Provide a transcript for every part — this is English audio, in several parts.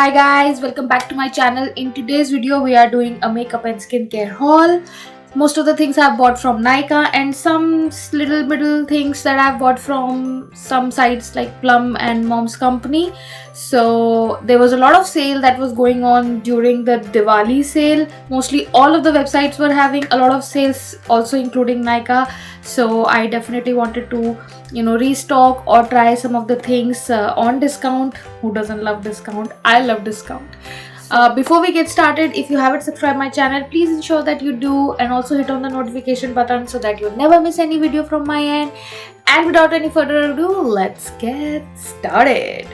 Hi guys, welcome back to my channel. In today's video we are doing a makeup and skincare haul. Most of the things I've bought from Nykaa and some little things that I've bought from some sites like Plum and Mom's Company. So there was a lot of sale that was going on during the Diwali sale. Mostly all of the websites were having a lot of sales, also including Nykaa. So I definitely wanted to restock or try some of the things on discount. Who doesn't love discount? I love discount. Before we get started, if you haven't subscribed my channel, please ensure that you do, and also hit on the notification button so that you'll never miss any video from my end. And without any further ado, let's get started.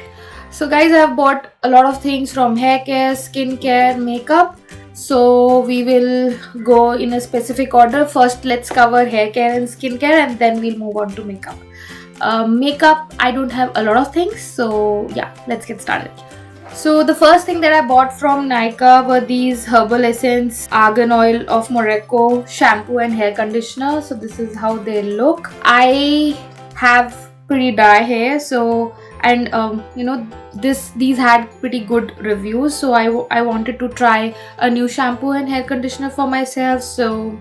So guys, I have bought a lot of things from hair care, skincare, makeup. So we will go in a specific order. First, let's cover hair care and skincare, and then we'll move on to makeup. Makeup, I don't have a lot of things, so yeah, let's get started. So the first thing that I bought from Nykaa were these Herbal Essence Argan Oil of Morocco shampoo and hair conditioner. So this is how they look. I have pretty dry hair, so and these had pretty good reviews, so I wanted to try a new shampoo and hair conditioner for myself, so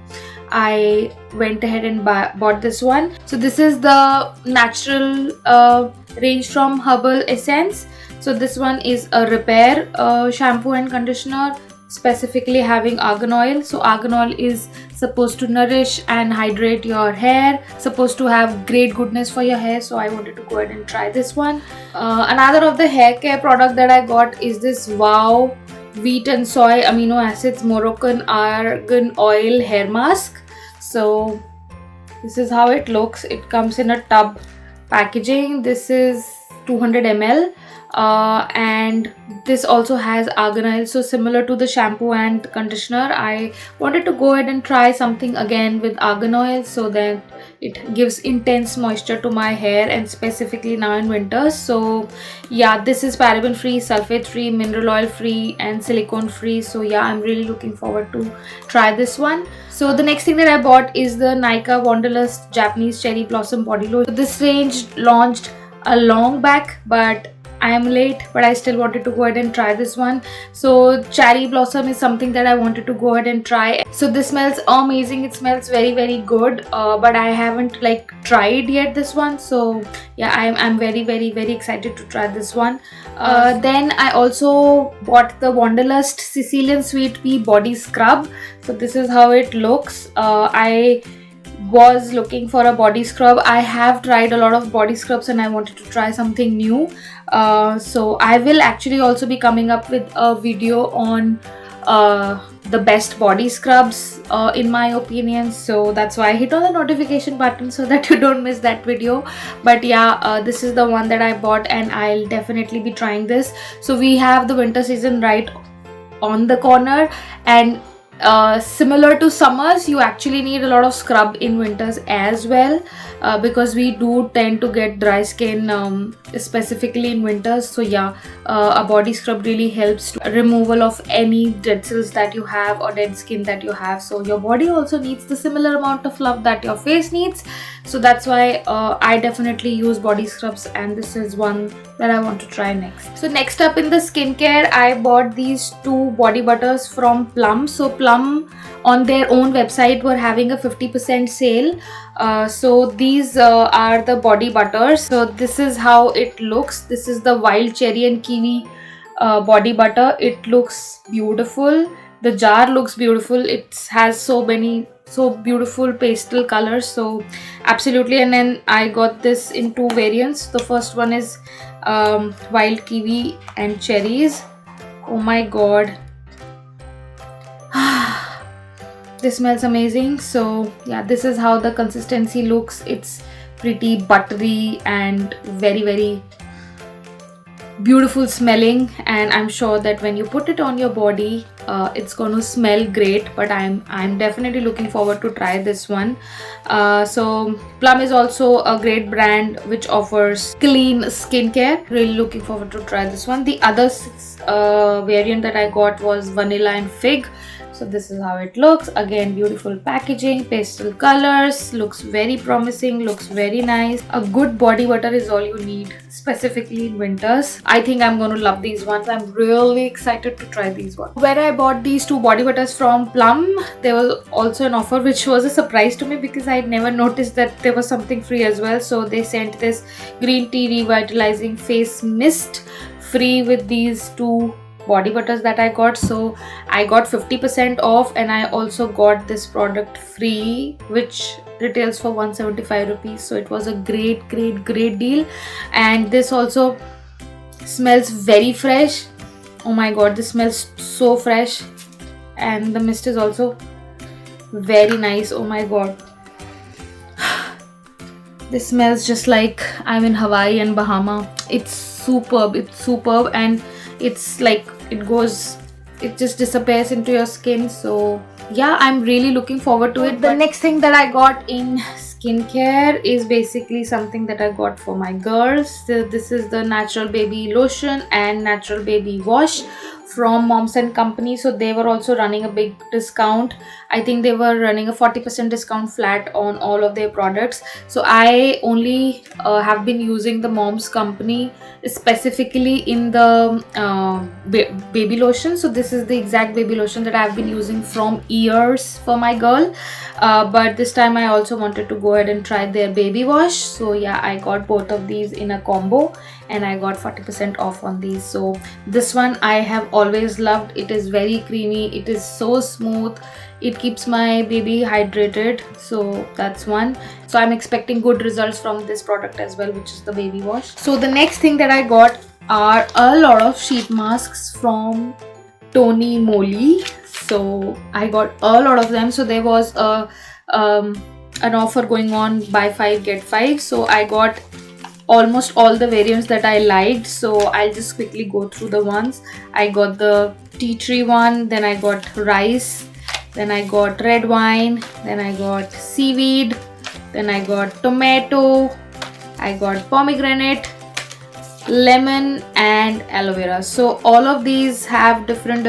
I went ahead and bought this one. So this is the natural range from Herbal Essence. So this one is a repair shampoo and conditioner, specifically having argan oil. So argan oil is supposed to nourish and hydrate your hair, supposed to have great goodness for your hair, so I wanted to go ahead and try this one. Another of the hair care product that I got is this Wow Wheat and Soy Amino Acids Moroccan Argan Oil Hair Mask. So this is how it looks. It comes in a tub packaging. This is 200 ml. And this also has argan oil, so similar to the shampoo and conditioner, I wanted to go ahead and try something again with argan oil so that it gives intense moisture to my hair, and specifically now in winter. So yeah, this is paraben free, sulfate free, mineral oil free and silicone free, so yeah, I'm really looking forward to try this one. So the next thing that I bought is the Nykaa Wanderlust Japanese Cherry Blossom Body Lotion. This range launched a long back, but I am late, but I still wanted to go ahead and try this one. So cherry blossom is something that I wanted to go ahead and try. So this smells amazing. It smells very good, but I haven't tried yet this one. So yeah, I'm very excited to try this one. Then I also bought the Wanderlust Sicilian Sweet Pea Body Scrub. So this is how it looks. I was looking for a body scrub. I have tried a lot of body scrubs and I wanted to try something new. So I will actually also be coming up with a video on the best body scrubs in my opinion, so that's why I hit on the notification button so that you don't miss that video. But yeah, this is the one that I bought and I'll definitely be trying this. So we have the winter season right on the corner, and similar to summers, you actually need a lot of scrub in winters as well, because we do tend to get dry skin, specifically in winters. So yeah, a body scrub really helps to removal of any dead cells that you have or dead skin that you have. So your body also needs the similar amount of love that your face needs, so that's why I definitely use body scrubs, and this is one that I want to try next. So next up in the skincare, I bought these two body butters from Plum. So Plum on their own website were having a 50% sale. So these are the body butters. So this is how it looks. This is the wild cherry and kiwi body butter. It looks beautiful. The jar looks beautiful. It has so beautiful pastel colors, so absolutely. And then I got this in two variants. The first one is wild kiwi and cherries. Oh my god, this smells amazing. So yeah, this is how the consistency looks. It's pretty buttery and very beautiful smelling, and I'm sure that when you put it on your body, it's going to smell great. But I'm definitely looking forward to try this one. So Plum is also a great brand which offers clean skincare. Really looking forward to try this one. The other variant that I got was vanilla and fig. So this is how it looks. Again, beautiful packaging, pastel colors, looks very promising, looks very nice. A good body butter is all you need, specifically in winters. I think I'm going to love these ones. I'm really excited to try these ones. Where I bought these two body butters from Plum, there was also an offer which was a surprise to me because I had never noticed that there was something free as well. So they sent this green tea revitalizing face mist free with these two body butters that I got. So I got 50% off, and I also got this product free which retails for 175 rupees. So it was a great deal. And this also smells very fresh. Oh my god, this smells so fresh. And the mist is also very nice. Oh my god, this smells just like I'm in Hawaii and Bahama. It's superb, and it's like it just disappears into your skin. So yeah, I'm really looking forward to it. The next thing that I got in skincare is basically something that I got for my girls. So this is the natural baby lotion and natural baby wash from Moms and Company. So they were also running a big discount. I think they were running a 40% discount flat on all of their products. So I only have been using the Moms Company, specifically in the baby lotion. So this is the exact baby lotion that I've been using from years for my girl, but this time I also wanted to go ahead and try their baby wash. So yeah, I got both of these in a combo and I got 40% off on these. So this one I have always loved. It is very creamy, it is so smooth, it keeps my baby hydrated. So that's one. So I'm expecting good results from this product as well, which is the baby wash. So the next thing that I got are a lot of sheet masks from Tony Moly. So I got a lot of them. So there was an offer going on, buy 5 get 5. So I got almost all the variants that I liked. So I'll just quickly go through the ones. I got the tea tree one, then I got rice, then I got red wine, then I got seaweed, then I got tomato, I got pomegranate, lemon and aloe vera. So all of these have different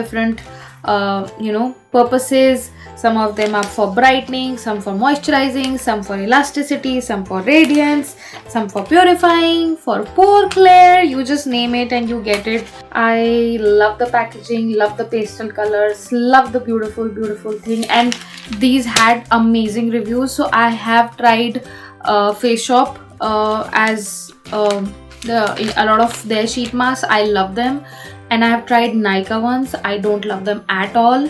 purposes. Some of them are for brightening, some for moisturizing, some for elasticity, some for radiance, some for purifying, for pore clear. You just name it and you get it. I love the packaging, love the pastel colors, love the beautiful thing, and these had amazing reviews. So I have tried Face Shop as a lot of their sheet masks. I love them, and I have tried Nykaa ones. I don't love them at all.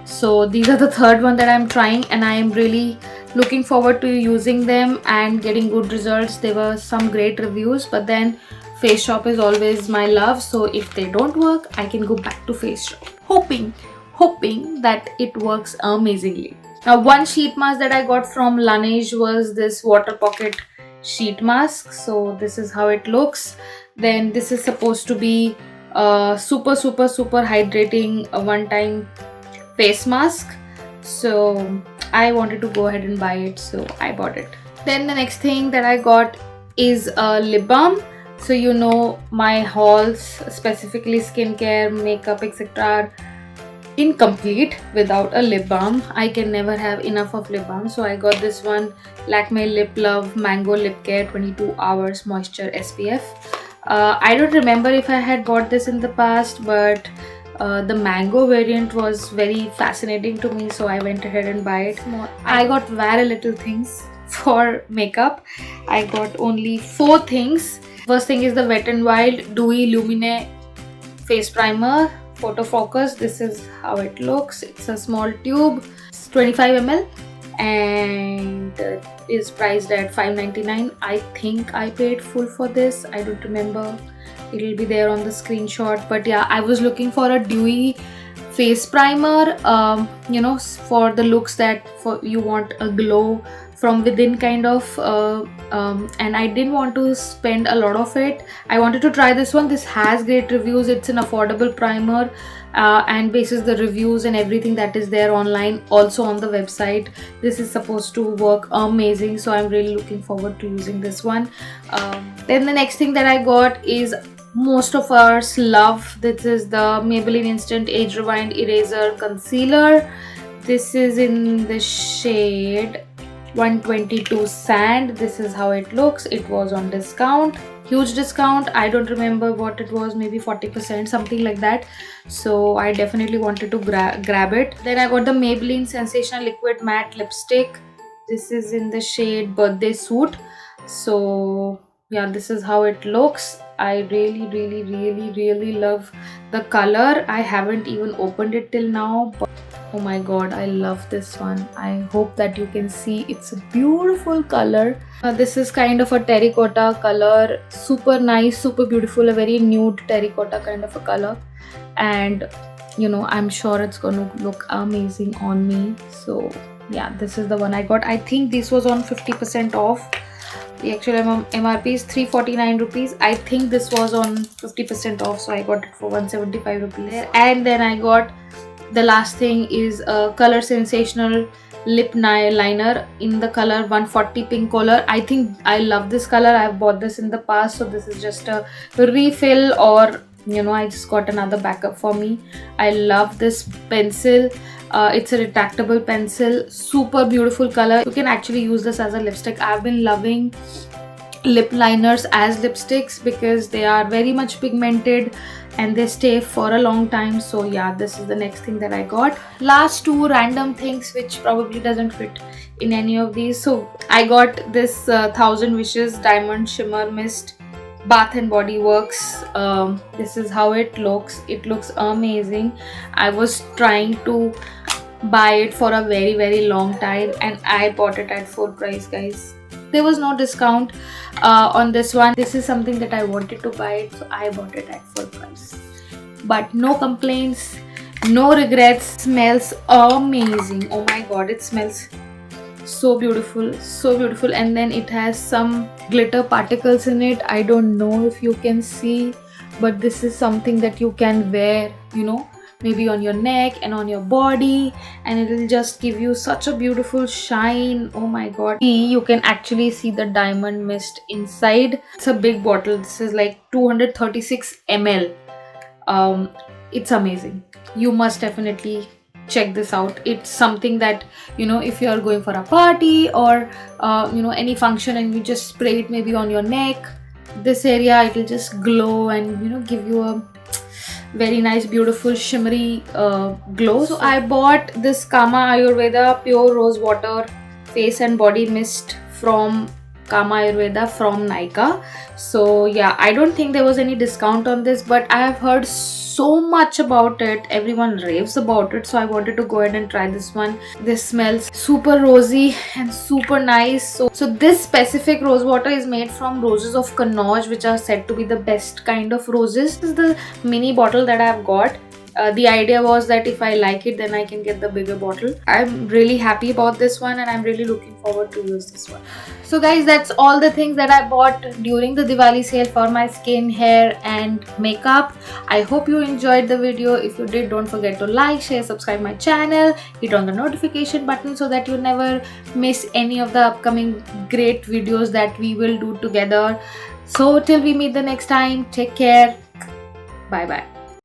So these are the third one that I'm trying, and I am really looking forward to using them and getting good results. There were some great reviews, but then Face Shop is always my love. So if they don't work, I can go back to Face Shop, hoping that it works amazingly. Now, one sheet mask that I got from Laneige was this water pocket sheet mask. So this is how it looks. Then this is supposed to be super hydrating, a one-time face mask. So I wanted to go ahead and buy it, so I bought it. Then the next thing that I got is a lip balm. So you know, my hauls, specifically skincare, makeup, etc., are incomplete without a lip balm. I can never have enough of lip balm. So I got this one, Lakme Lip Love Mango Lip Care 22 Hours Moisture SPF. I don't remember if I had bought this in the past, but the mango variant was very fascinating to me, so I went ahead and buy it. I got very little things for makeup. I got only 4 things. First thing is the Wet n Wild Dewy Lumine Face Primer Photo Focus. This is how it looks. It's a small tube. It's 25 ml and is priced at $5.99. I think I paid full for this. I don't remember. It'll be there on the screenshot. But yeah, I was looking for a dewy face primer, for the looks that you want a glow from within kind of, and I didn't want to spend a lot of it. I wanted to try this one. This has great reviews. It's an affordable primer, and basis the reviews and everything that is there online, also on the website, this is supposed to work amazing. So I'm really looking forward to using this one. Then the next thing that I got is most of us love. This is the Maybelline Instant Age Rewind Eraser Concealer. This is in the shade 122 Sand. This is how it looks. It was on discount, huge discount. I don't remember what it was, maybe 40%, something like that. So I definitely wanted to grab it. Then I got the Maybelline Sensational Liquid Matte Lipstick. This is in the shade Birthday Suit. So yeah, this is how it looks. I really love the color. I haven't even opened it till now, but oh my god, I love this one. I hope that you can see. It's a beautiful color. This is kind of a terracotta color. Super nice, super beautiful, a very nude terracotta kind of a color. And you know, I'm sure it's gonna look amazing on me. So yeah, this is the one I got. I think this was on 50% off. The actual MRP is 349 rupees. I think this was on 50% off, so I got it for 175 rupees. And then I got the last thing is a Color Sensational lip liner in the color 140 pink color. I think I love this color. I've bought this in the past, so this is just a refill, or you know, I just got another backup for me. I love this pencil. It's a retractable pencil, super beautiful color. You can actually use this as a lipstick. I've been loving lip liners as lipsticks because they are very much pigmented and they stay for a long time. So yeah, this is the next thing that I got. Last two random things which probably doesn't fit in any of these. So I got this 1000 Wishes Diamond Shimmer Mist, Bath and Body Works. This is how it looks. It looks amazing. I was trying to buy it for a very long time and I bought it at full price, guys. There was no discount on this one. This is something that I wanted to buy it, so I bought it at full price. But no complaints, no regrets. Smells amazing. Oh my god, it smells so beautiful, so beautiful. And then it has some glitter particles in it. I don't know if you can see, but this is something that you can wear, you know, maybe on your neck and on your body, and it will just give you such a beautiful shine. Oh my god, you can actually see the diamond mist inside. It's a big bottle. This is like 236 ml. It's amazing. You must definitely check this out. It's something that, you know, if you are going for a party or you know, any function, and you just spray it maybe on your neck, this area, it will just glow and, you know, give you a very nice beautiful shimmery glow. So I bought this Kama Ayurveda Pure Rose Water Face and Body Mist from Kama Ayurveda from Nykaa. So yeah, I don't think there was any discount on this, but I have heard so much about it. Everyone raves about it, so I wanted to go ahead and try this one. This smells super rosy and super nice. So this specific rose water is made from roses of Kannauj, which are said to be the best kind of roses. This is the mini bottle that I have got. The idea was that if I like it, then I can get the bigger bottle. I'm really happy about this one and I'm really looking forward to use this one. So guys, that's all the things that I bought during the Diwali sale for my skin, hair and makeup. I hope you enjoyed the video. If you did, don't forget to like, share, subscribe my channel, hit on the notification button so that you never miss any of the upcoming great videos that we will do together. So till we meet the next time, take care. Bye bye.